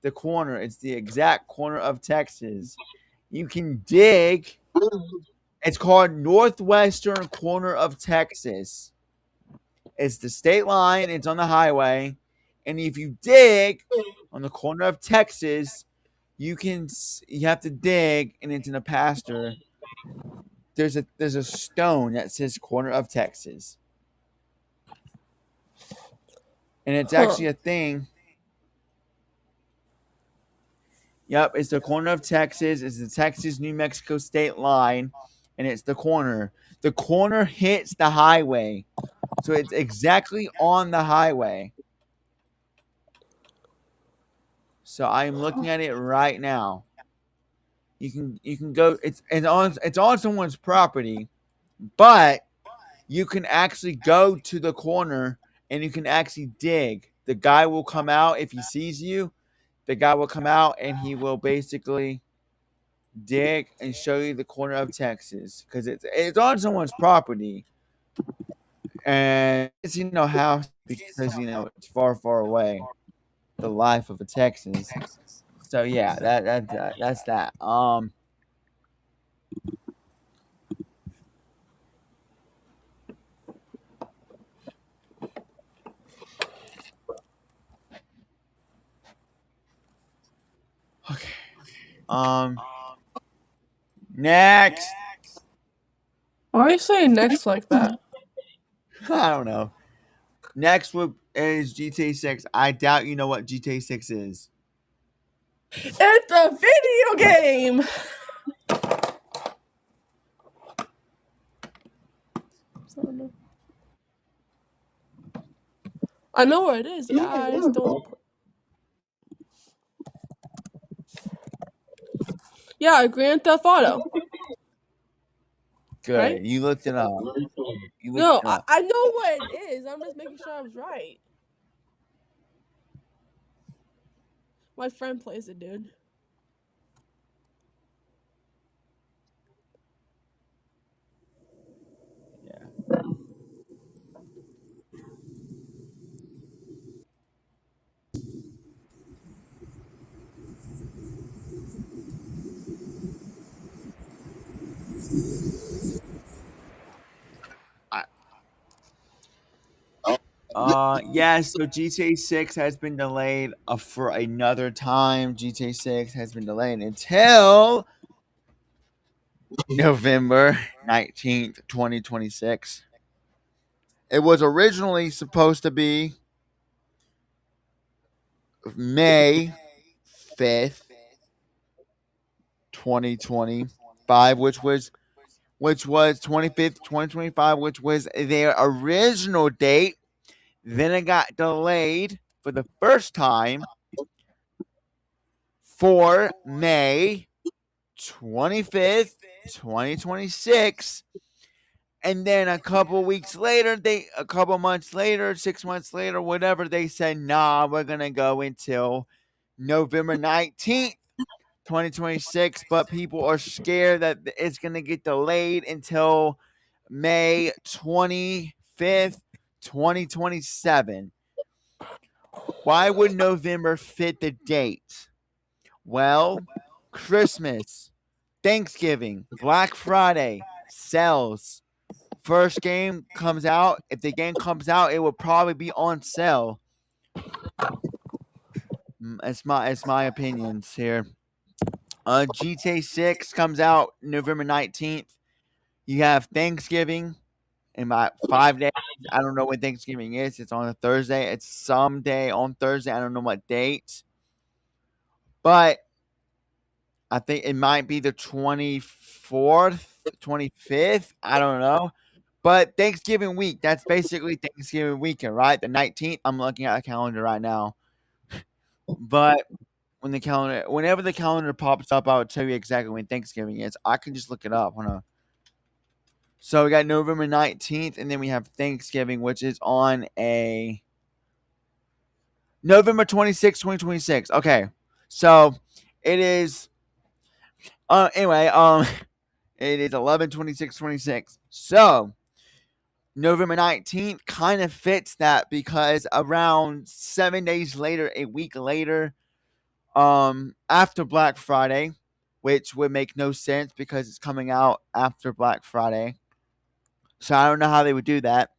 the corner. It's the exact corner of Texas. You can dig. It's called northwestern corner of Texas. It's the state line. It's on the highway. And if you dig on the corner of Texas, you have to dig, and it's in a pasture. There's a stone that says corner of Texas. And it's actually a thing. Yep, it's the corner of Texas. It's the Texas-New Mexico state line, and it's the corner. The corner hits the highway, so it's exactly on the highway. So I'm looking at it right now. You can go. It's on someone's property, but you can actually go to the corner and you can actually dig. The guy will come out if he sees you. The guy will come out and he will basically dig and show you the corner of Texas because it's on someone's property, and it's house because it's far far away. The life of a Texas. So yeah, that's that. Okay. Next. Why are you saying next like that? I don't know. Next is GTA 6. I doubt you know what GTA 6 is. It's a video game. I know what it is. I just don't. Yeah, Grand Theft Auto. Good. Right? You looked it up. You looked No, it up. I know what it is. I'm just making sure I was right. My friend plays it, dude. Yeah. So GTA 6 has been delayed for another time. GTA 6 has been delayed until November 19th, 2026. It was originally supposed to be May 5th, 2025, which was 25th, 2025, which was their original date. Then it got delayed for the first time for May 25th, 2026. And then a couple months later, 6 months later, whatever, they said, nah, we're going to go until November 19th, 2026. But people are scared that it's going to get delayed until May 25th, 2027. Why would November fit the date? Well, Christmas, Thanksgiving, Black Friday, sales. First game comes out. If the game comes out, it will probably be on sale. It's my opinions here. GTA 6 comes out November 19th. You have Thanksgiving in about 5 days. I don't know when Thanksgiving is. It's on a Thursday. It's someday on Thursday. I don't know what date. But I think it might be the 24th, 25th. I don't know. But Thanksgiving week, that's basically Thanksgiving weekend, right? The 19th. I'm looking at a calendar right now. But whenever the calendar pops up, I'll tell you exactly when Thanksgiving is. I can just look it up. Hold on. So we got November 19th, and then we have Thanksgiving, which is on a November 26th, 2026. Okay. So it is anyway, it is 11/26/26. So November 19th kind of fits that because around 7 days later, a week later, after Black Friday, which would make no sense because it's coming out after Black Friday. So I don't know how they would do that.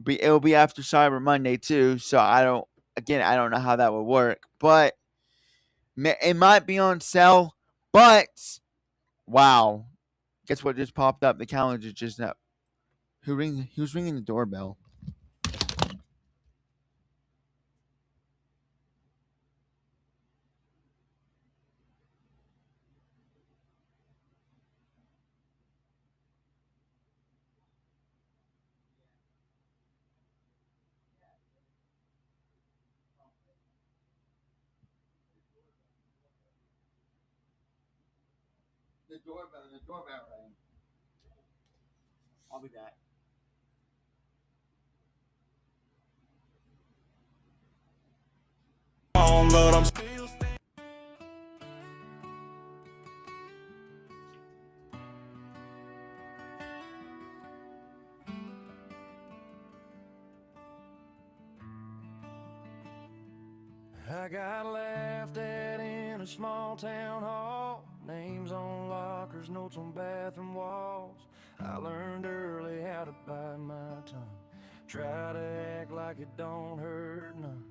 It'll be after Cyber Monday too. So I don't know how that would work. But it might be on sale. But wow, guess what just popped up? The calendar just now. Who's ringing the doorbell? The doorbell rang. I'll be back. But I'm still laughed at in a small town hall. Names on lockers, notes on bathroom walls. I learned early how to bite my tongue. Try to act like it don't hurt none.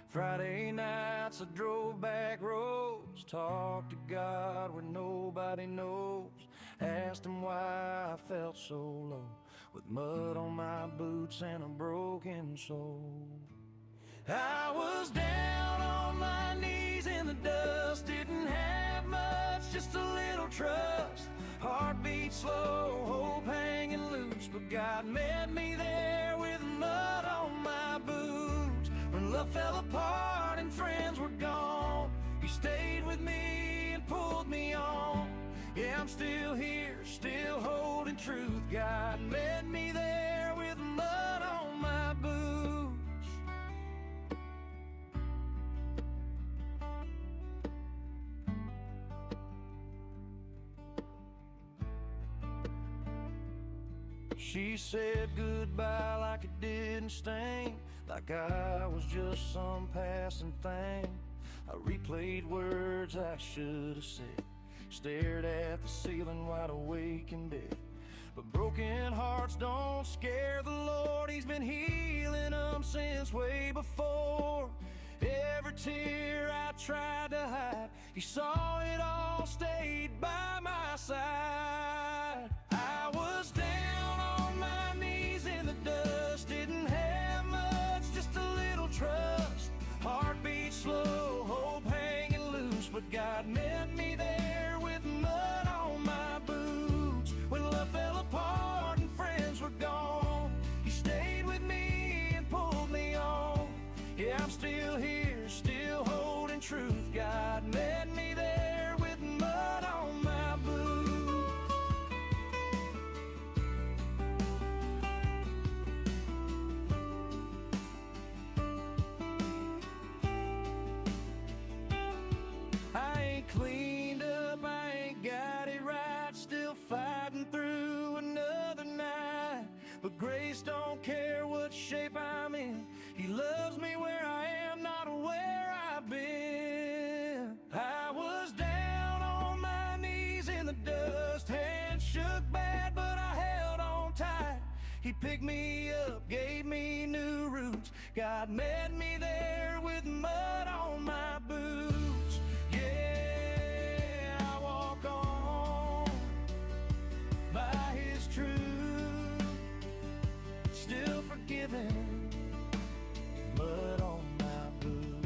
Friday nights I drove back roads, talked to God where nobody knows. Asked him why I felt so low, with mud on my boots and a broken soul. I was down on my knees in the dust, didn't have much, just a little trust. Heartbeat slow, hope hanging loose, but God met me there with mud on my boots. When love fell apart and friends were gone, He stayed with me and pulled me on. Yeah, I'm still here, still holding truth. God met me there with mud on my boots. She said goodbye like it didn't sting, like I was just some passing thing. I replayed words I should have said, stared at the ceiling wide awake in bed. But broken hearts don't scare the Lord. He's been healing them since way before. Every tear I tried to hide, He saw it all, stayed by my side. I was down on my knees in the dust, didn't have much, just a little trust. Heartbeat slow, hope hanging loose, but God met me there with mud on my boots. When love fell apart and friends were gone, He stayed with me and pulled me on. Yeah, I'm still here, still holding truth. God met me there with mud on my boots. I ain't cleaned up, I ain't got it right, still fighting through another night. But grace don't care what shape I'm in, He loves me where I am, not where I've been. I was down on my knees in the dust, hands shook bad, but I held on tight. He picked me up, gave me new roots. God met me there with mud on my boots. Yeah, I walk on by His truth, still forgiven, mud on my boots.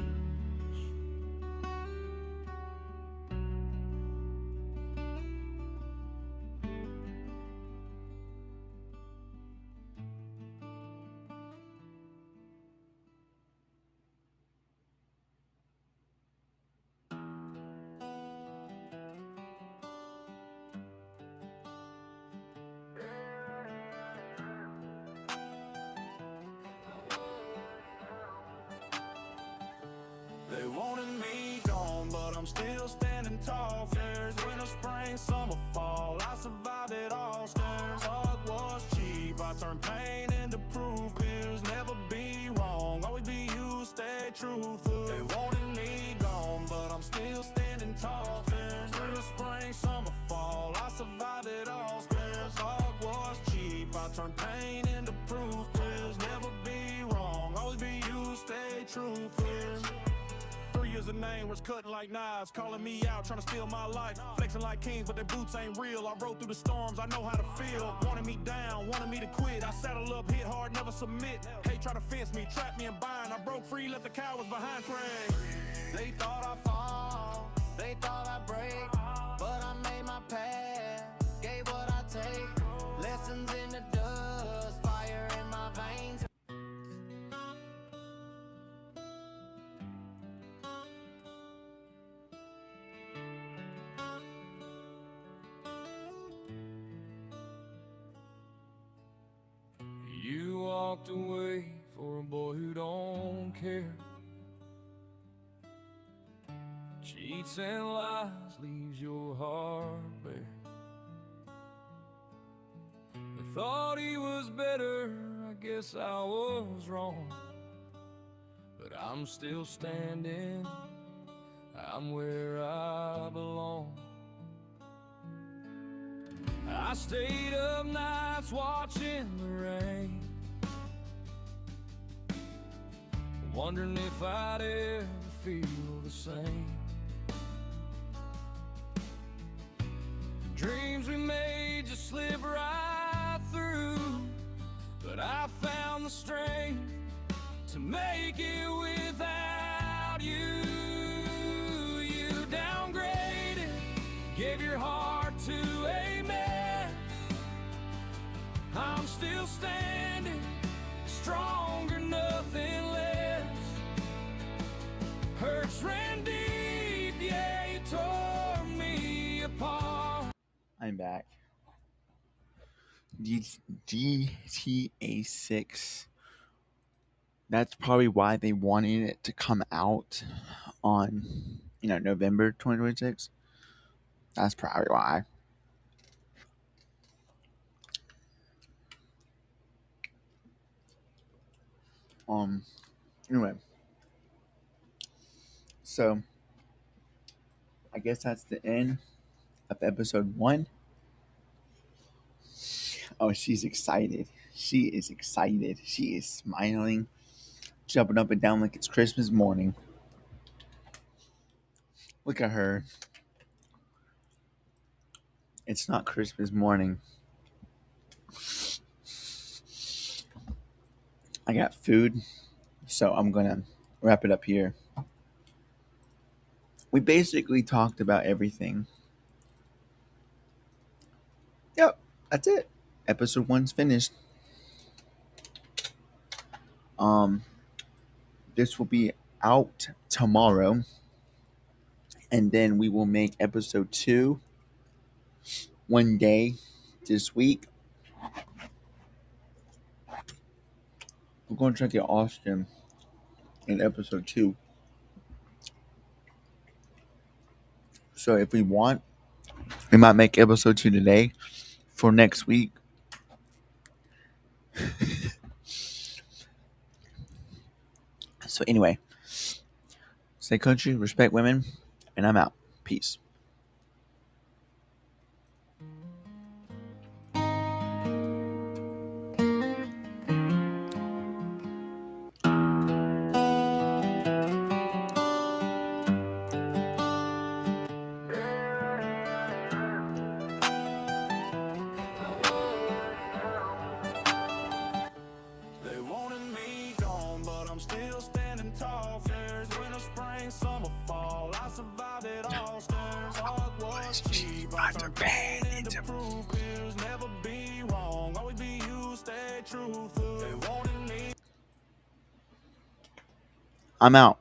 They wanted me gone, but I'm still standing tall. There's winter, spring, summer, fall, I survived it all. Stairs, luck was cheap, I turned pain into proof. Pills never be wrong, always be you, stay truthful. They wanted me gone, but I'm still standing tall. There's winter, spring, summer, fall, I survived it all. Stairs, luck was cheap, I turned pain into proof. Pills never be wrong, always be you, stay truthful. 3 years of name was cutting like knives, calling me out, trying to steal my life. Flexing like kings, but their boots ain't real. I rode through the storms, I know how to feel. Wanted me down, wanted me to quit. I saddle up, hit hard, never submit. Hate try to fence me, trap me and bind. I broke free, left the cowards behind. Craig. They thought I'd fall, they thought I'd break, but I made my path, gave what I take. Lessons in the dust, fire in my veins. You walked away for a boy who don't care. Cheats and lies, leaves your heart bare. I thought he was better, I guess I was wrong. But I'm still standing, I'm where I belong. I stayed up nights watching the rain, wondering if I'd ever feel the same. Dreams we made just slip right through, but I found the strength to make it without you. You downgraded, gave your heart to a mess. I'm still standing, stronger, nothing less. Hurts ran deep, yeah, you tore me apart. I'm back. GTA 6. That's probably why they wanted it to come out on, November 2026. That's probably why. Anyway. So, I guess that's the end of episode 1. Oh, she's excited. She is excited. She is smiling, jumping up and down like it's Christmas morning. Look at her. It's not Christmas morning. I got food, so I'm gonna wrap it up here. We basically talked about everything. Yep, that's it. Episode 1's finished. This will be out tomorrow, and then we will make episode 2 one day this week. We're going to try to get Austin in episode 2. So if we want, we might make episode 2 today for next week. So anyway, stay country, respect women, and I'm out. Peace. They wanted me gone, but I'm still standing tall. There's winter, spring, summer, fall. I survived it all. Stairs, hard was cheap. I turned pain into proof. Fears never be wrong. Always be you, stay truthful. They wanted me. I'm out.